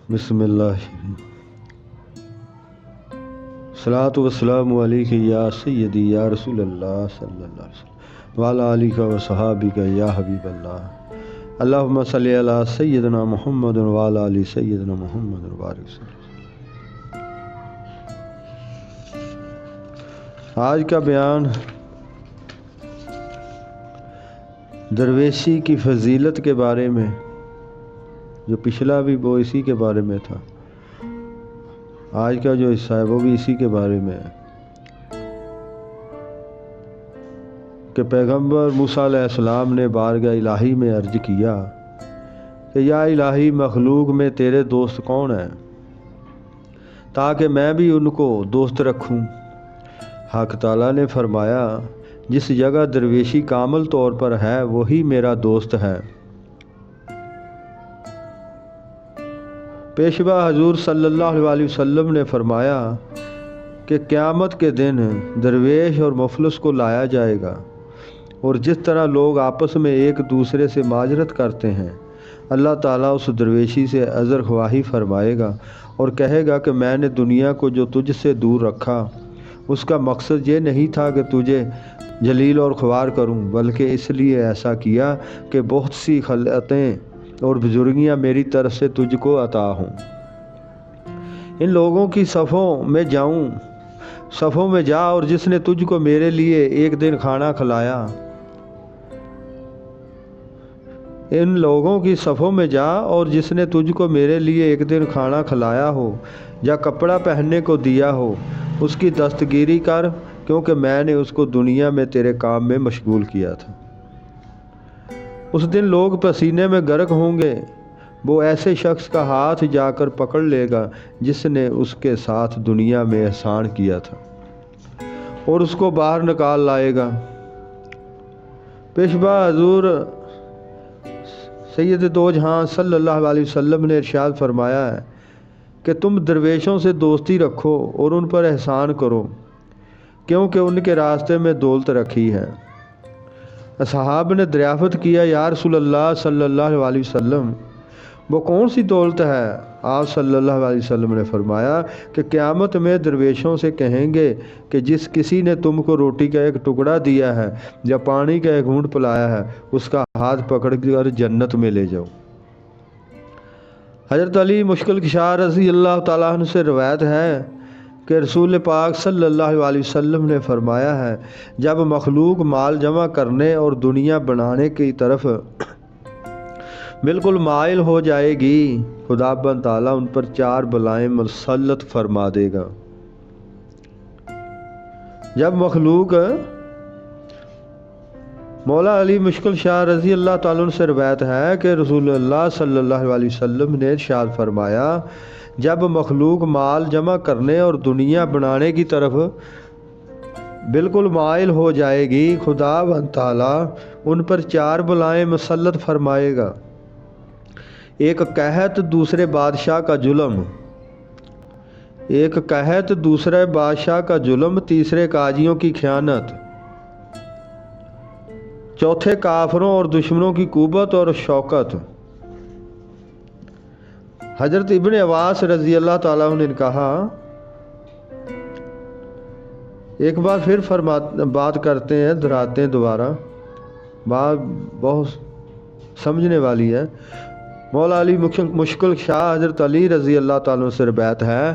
बिस्मिल्लाह। सलातु वस्सलामु अलैका या सय्यदी या रसूल अल्लाह सल्लल्लाहु अलैहि वसल्लम व अला आलिका व सहाबिका या हबीब अल्लाह। अल्लाहुम्मा सल्लि अला सय्यदना मुहम्मद व अला आलि सय्यदना मुहम्मद व बारिक वसल्लम। आज का बयान दरवेशी की फजीलत के बारे में, जो पिछला भी वो इसी के बारे में था, आज का जो हिस्सा है वो भी इसी के बारे में है कि पैगंबर मूसा अलैहिस्सलाम ने बारगाह इलाही में अर्ज किया कि या इलाही मखलूक में तेरे दोस्त कौन हैं, ताकि मैं भी उनको दोस्त रखूं। हक ताला ने फरमाया, जिस जगह दरवेशी कामल तौर पर है वही मेरा दोस्त है। पेशवा हजूर सल्लल्लाहु अलैहि वसल्लम ने फरमाया कि क़यामत के दिन दरवेश और मुफलिस को लाया जाएगा, और जिस तरह लोग आपस में एक दूसरे से माजरत करते हैं, अल्लाह ताला उस दरवेशी से अज़र ख्वाही फरमाएगा और कहेगा कि मैंने दुनिया को जो तुझसे दूर रखा उसका मकसद ये नहीं था कि तुझे जलील और ख्वार करूं, बल्कि इसलिए ऐसा किया कि बहुत सी खलअतें और बुजुर्गियाँ मेरी तरफ से तुझको अता हों। इन लोगों की सफ़ों में जाऊं, सफ़ों में जा, और जिसने तुझको मेरे लिए एक दिन खाना खिलाया। इन लोगों की सफ़ों में जा, और जिसने तुझको मेरे लिए एक दिन खाना खिलाया हो या कपड़ा पहनने को दिया हो, उसकी दस्तगीरी कर, क्योंकि मैंने उसको दुनिया में तेरे काम में मशगूल किया था। उस दिन लोग पसीने में गर्क होंगे। वो ऐसे शख्स का हाथ जाकर पकड़ लेगा जिसने उसके साथ दुनिया में एहसान किया था, और उसको बाहर निकाल लाएगा। पेशवा हजूर सैयद दो जहां सल्लल्लाहु अलैहि वसल्लम ने इरशाद फरमाया है कि तुम दरवेशों से दोस्ती रखो और उन पर एहसान करो, क्योंकि उनके रास्ते में दौलत रखी है। असहाब ने दरियाफ़त किया, या रसूल अल्लाह सल्लल्लाहु अलैहि वसल्लम, वो कौन सी दौलत है? आप सल्लल्लाहु अलैहि वसल्लम ने फरमाया कि क़यामत में दरवेशों से कहेंगे कि जिस किसी ने तुमको रोटी का एक टुकड़ा दिया है या पानी का एक घूंट पिलाया है, उसका हाथ पकड़कर जन्नत में ले जाओ। हज़रत अली मुश्किल कुशा रज़ी अल्लाह ताला अन्हु से रवायत है कि रसूल पाक सल्लल्लाहु अलैहि वसल्लम ने फरमाया है, जब मखलूक माल जमा करने और दुनिया बनाने की तरफ बिल्कुल माइल हो जाएगी, खुदाबंद ताला उन पर 4 बलाएं मुसल्लत फरमा देगा। जब मखलूक, मौला अली मुश्किल शाह रज़ी अल्लाह ताला अन्हु से रवायत है कि रसूलुल्लाह सल्लल्लाहु अलैहि वसल्लम ने इरशाद फरमाया, जब मखलूक माल जमा करने और दुनिया बनाने की तरफ बिल्कुल माइल हो जाएगी, खुदावंद ताला उन पर 4 बलाएं मुसल्लत फरमाएगा। एक कहत दूसरे बादशाह का जुल्म, एक कहत दूसरे बादशाह का जुल्म, तीसरे काजियों की खयानत, चौथे काफरों और दुश्मनों की कुव्वत और शौकत। हजरत इब्ने अब्बास रज़ी अल्लाह ताला अन्हु ने कहा, एक बार फिर बात करते हैं, दोहराते हैं दोबारा, बात बहुत समझने वाली है। मौला अली मुश्किल शाह हजरत अली रज़ी अल्लाह ताला अन्हु से रवायत है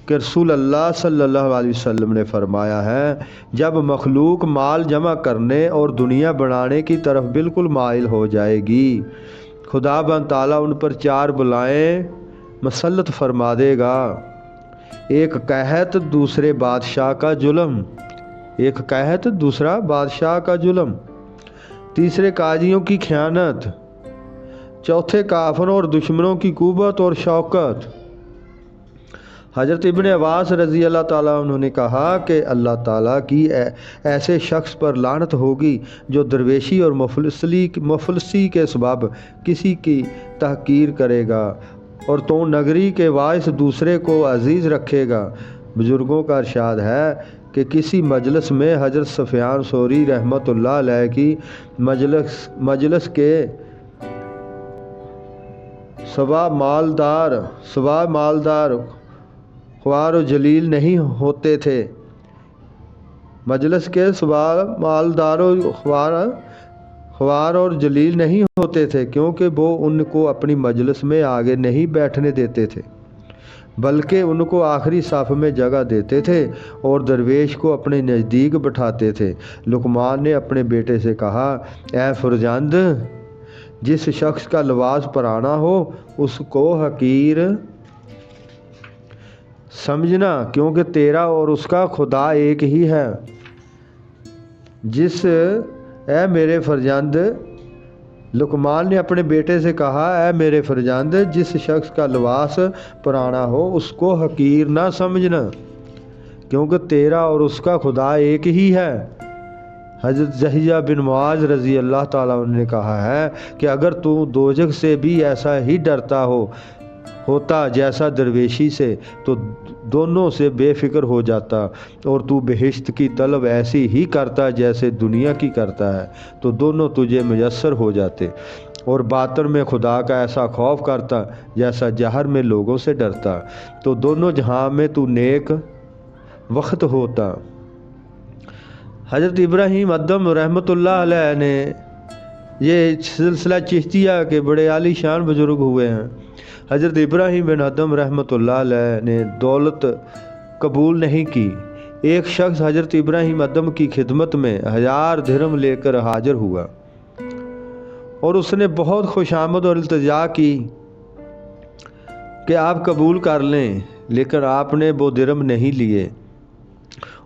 कि रसूल अल्लाह सल्लल्लाहु अलैहि वसल्लम ने फरमाया है, जब मखलूक माल जमा करने और दुनिया बनाने की तरफ बिल्कुल माइल हो जाएगी, खुदाबंद ताला उन पर 4 बलाएं मुसल्लत फरमा देगा। एक कहत दूसरे बादशाह का जुल्म, एक कहत दूसरा बादशाह का जुल्म, तीसरे काजियों की खयानत, चौथे काफरों और दुश्मनों की कुव्वत और शौकत। हज़रत इब्ने अब्बास रज़ी अल्लाह ताला उन्होंने कहा कि अल्लाह ताला की ऐसे शख्स पर लानत होगी जो दरवेशी और मुफलसी के सबब किसी की तहकीर करेगा और तो नगरी के वाइस दूसरे को अजीज़ रखेगा। बुज़ुर्गों का इरशाद है कि किसी मजलिस में हज़रत सुफ़ियान सौरी रहमतुल्लाह अलैह की मजलिस के सवा मालदार ख्वार और जलील नहीं होते थे। मजलिस के सवा मालदार ख्वार और जलील नहीं होते थे, क्योंकि वो उनको अपनी मजलिस में आगे नहीं बैठने देते थे, बल्कि उनको आखिरी साफ में जगह देते थे और दरवेश को अपने नज़दीक बिठाते थे। लुकमान ने अपने बेटे से कहा, ऐ फरजंद, जिस शख्स का लिबास पुराना हो उसको हकीर समझना, क्योंकि तेरा और उसका खुदा एक ही है। ऐ मेरे फरजंद, लुकमान ने अपने बेटे से कहा, ऐ मेरे फरजंद, जिस शख्स का लिबास पुराना हो उसको हकीर ना समझना, क्योंकि तेरा और उसका खुदा एक ही है। हज़रत ज़हिया बिन मुआज़ रज़ी अल्लाह ताला अन्हु ने कहा है कि अगर तू दोज़ख से भी ऐसा ही डरता होता जैसा दरवेशी से, तो दोनों से बेफिक्र हो जाता, और तू बेहिश्त की तलब ऐसी ही करता जैसे दुनिया की करता है, तो दोनों तुझे मुयस्सर हो जाते। और बातर में खुदा का ऐसा खौफ करता जैसा जहर में लोगों से डरता, तो दोनों जहां में तू नेक वक्त होता। हज़रत इब्राहीम अदम रहमतुल्लाह अलैह ने, ये सिलसिला चिश्तिया के बड़े आली शान बुजुर्ग हुए हैं। हज़रत इब्राहीम बिन अदम रहमतुल्लाह अलैह ने दौलत कबूल नहीं की। एक शख्स हज़रत इब्राहीम अदम की खिदमत में 1000 दिरहम लेकर हाजिर हुआ और उसने बहुत खुशामद और इल्तिजा की कि आप कबूल कर लें, लेकिन आपने वो दिरहम नहीं लिए।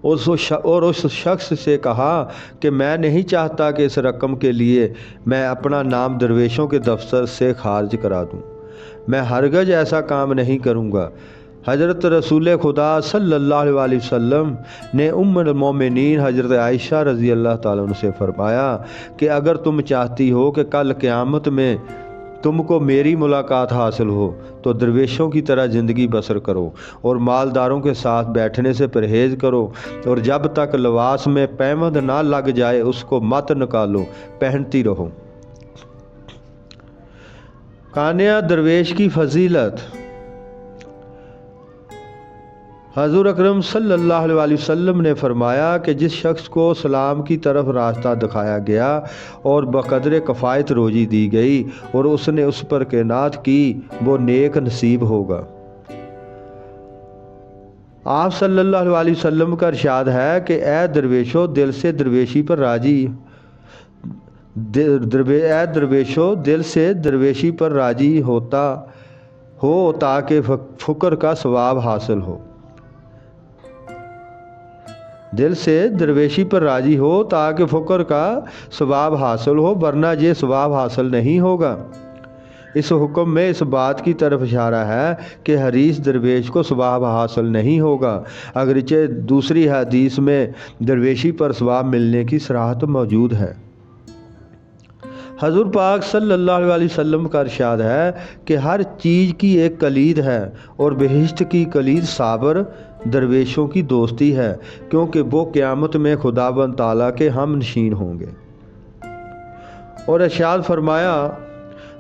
और उस शख्स से कहा कि मैं नहीं चाहता कि इस रकम के लिए मैं अपना नाम दरवेशों के दफ्तर से खारिज करा दूं। मैं हरगज ऐसा काम नहीं करूंगा। हज़रत रसूल खुदा सल्लल्लाहु अलैहि वसल्लम ने उम्मुल मोमिनीन हज़रत आयशा रज़ी अल्लाह ताला अन्हा से फरमाया कि अगर तुम चाहती हो कि कल क़यामत में तुमको मेरी मुलाकात हासिल हो, तो दरवेशों की तरह ज़िंदगी बसर करो और मालदारों के साथ बैठने से परहेज़ करो, और जब तक लिबास में पैबंद ना लग जाए उसको मत निकालो, पहनती रहो। कानिया दरवेश की फजीलत। हज़ूर अकरम सल्लल्लाहु अलैहि वसल्लम ने फरमाया कि जिस शख्स को सलाम की तरफ रास्ता दिखाया गया और बक़दर कफ़ायत रोज़ी दी गई और उसने उस पर क़नाअत की, वो नेक नसीब होगा। आप सल्लल्लाहु अलैहि वसल्लम का इरशाद है कि ए दरवेशो, दिल से दरवेशी पर राजी दिल से दरवेशी पर राजी होता हो ताकि फ़ुकर का सवाब हासिल हो। दिल से दरवेशी पर राजी हो ताकि फ़ुकर का सवाब हासिल हो, वरना ये सवाब हासिल नहीं होगा। इस हुक्म में इस बात की तरफ इशारा है कि हरीस दरवेश को सवाब हासिल नहीं होगा, अगरचे दूसरी हदीस में दरवेशी पर सवाब मिलने की सराहत मौजूद है। हज़ूर पाक सल्लल्लाहु अलैहि वसल्लम का इरशाद है कि हर चीज़ की एक कलीद है और बहिश्त की कलीद साबर दरवेशों की दोस्ती है, क्योंकि वो क़यामत में खुदाबंद ताला के हम नशीन होंगे। और इरशाद फरमाया,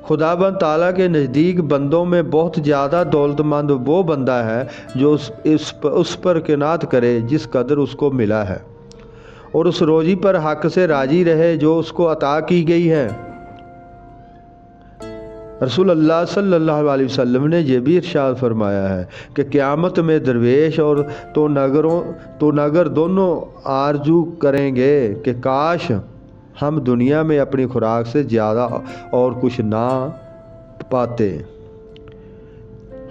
खुदाबंद ताला के नज़दीक बंदों में बहुत ज़्यादा दौलतमंद वो बंदा है जो उस पर क़नाअत करे जिस कदर उसको मिला है, और उस रोज़ी पर हक़ से राज़ी रहे जो उसको अता की गई है। रसूलुल्लाह सल्लल्लाहु अलैहि वसल्लम ने यह भी इरशाद फरमाया है कि क़यामत में दरवेश और तो नगर दोनों आरजू करेंगे कि काश हम दुनिया में अपनी खुराक से ज़्यादा और कुछ ना पाते।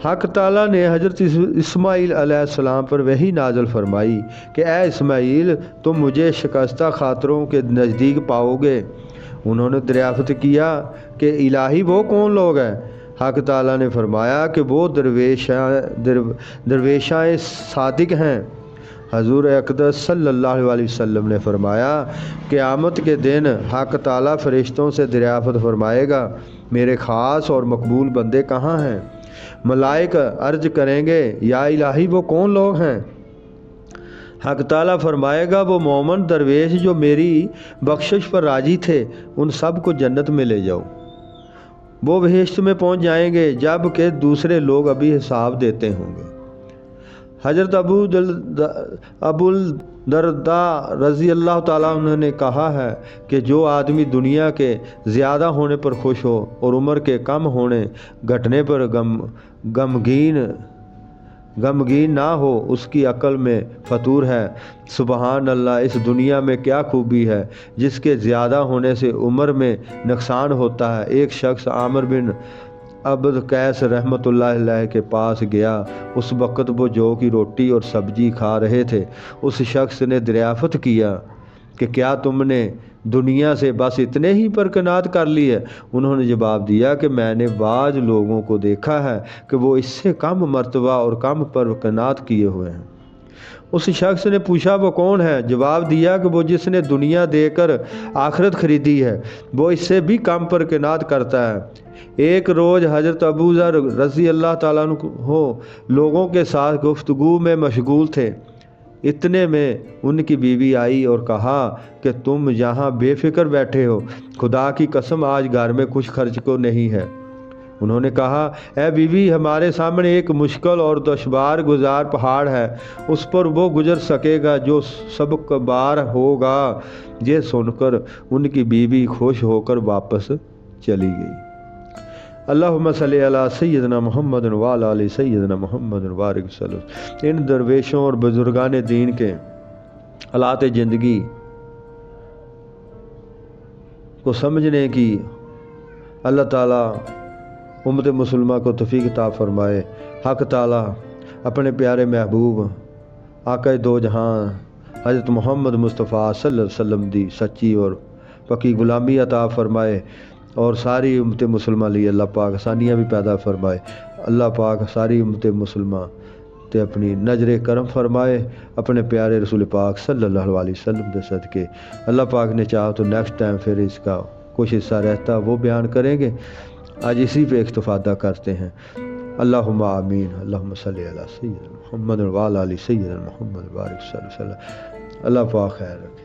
हक़ ताला ने हज़रत इस्माईल अलैहिस्सलाम पर वही नाज़िल फरमाई कि ए इस्माईल, तुम मुझे शिकस्ता खातरों के नज़दीक पाओगे। उन्होंने दरियाफ़त किया कि इलाही वो कौन लोग हैं? हक़ ताला ने फरमाया कि वो दरवेशाए सादिक हैं। हज़ूर अक़दस सल्लल्लाहु अलैहि वसल्लम ने फरमाया, क़यामत के दिन हक़ ताला फ़रिश्तों से दरियाफ़त फरमाएगा, मेरे ख़ास और मकबूल बंदे कहाँ हैं? मलाइक अर्ज करेंगे, या इलाही वो कौन लोग हैं? हक़ ताला फरमाएगा, वो मोमन दरवेश जो मेरी बख्शिश पर राजी थे, उन सब को जन्नत में ले जाओ। وہ بہشت میں پہنچ جائیں گے جب کہ دوسرے لوگ ابھی حساب دیتے ہوں گے۔ حضرت ابو الدرداء رضی اللہ تعالیٰ عنہ نے کہا ہے کہ جو آدمی دنیا کے زیادہ ہونے پر خوش ہو اور عمر کے کم ہونے گھٹنے پر غمگین نہ ہو، اس کی عقل میں فطور ہے۔ سبحان اللہ، اس دنیا میں کیا خوبی ہے جس کے زیادہ ہونے سے عمر میں نقصان ہوتا ہے۔ ایک شخص عامر بن عبد قیس رحمۃ اللہ علیہ کے پاس گیا۔ اس وقت وہ جو کی روٹی اور سبزی کھا رہے تھے۔ اس شخص نے دریافت کیا کہ کیا تم نے دنیا سے بس اتنے ہی پر قناعت کر لی ہے؟ انہوں نے جواب دیا کہ میں نے بعض لوگوں کو دیکھا ہے کہ وہ اس سے کم مرتبہ اور کم پر قناعت کیے ہوئے ہیں۔ اس شخص نے پوچھا وہ کون ہے؟ جواب دیا کہ وہ جس نے دنیا دے کر آخرت خریدی ہے، وہ اس سے بھی کم پر قناعت کرتا ہے۔ ایک روز حضرت ابو ذر رضی اللہ تعالیٰ عنہ لوگوں کے ساتھ گفتگو میں مشغول تھے۔ اتنے میں ان کی بیوی آئی اور کہا کہ تم یہاں بے فکر بیٹھے ہو، خدا کی قسم آج گھر میں کچھ خرچ کو نہیں ہے۔ انہوں نے کہا اے بیوی، ہمارے سامنے ایک مشکل اور دشوار گزار پہاڑ ہے، اس پر وہ گزر سکے گا جو سبق بار ہوگا۔ یہ سن کر ان کی بیوی خوش ہو کر واپس چلی گئی۔ اللہم صلی علی سیدنا محمد وعلی آل سیدنا محمد وبارک وسلم۔ ان درویشوں اور بزرگان دین کے حالات زندگی کو سمجھنے کی اللہ تعالیٰ امت مسلمہ کو توفیق عطا فرمائے۔ حق تعالیٰ اپنے پیارے محبوب آقا دو جہاں حضرت محمد مصطفیٰ صلی اللہ علیہ وسلم دی سچی اور پکی غلامی عطا فرمائے، اور ساری امت مسلمہ لی اللہ پاک آسانیاں بھی پیدا فرمائے۔ اللہ پاک ساری امت مسلمہ تے اپنی نظر کرم فرمائے اپنے پیارے رسول پاک صلی اللہ علیہ وسلم دے صدقے۔ اللہ پاک نے چاہا تو نیکسٹ ٹائم پھر اس کا کچھ حصہ رہتا وہ بیان کریں گے، آج اسی پہ اکتفادہ کرتے ہیں۔ اللہم آمین۔ اللہم صلی علی سیدنا محمد وعلی آل سیدنا محمد بارک وسلم۔ اللہ پاک خیر رکھے۔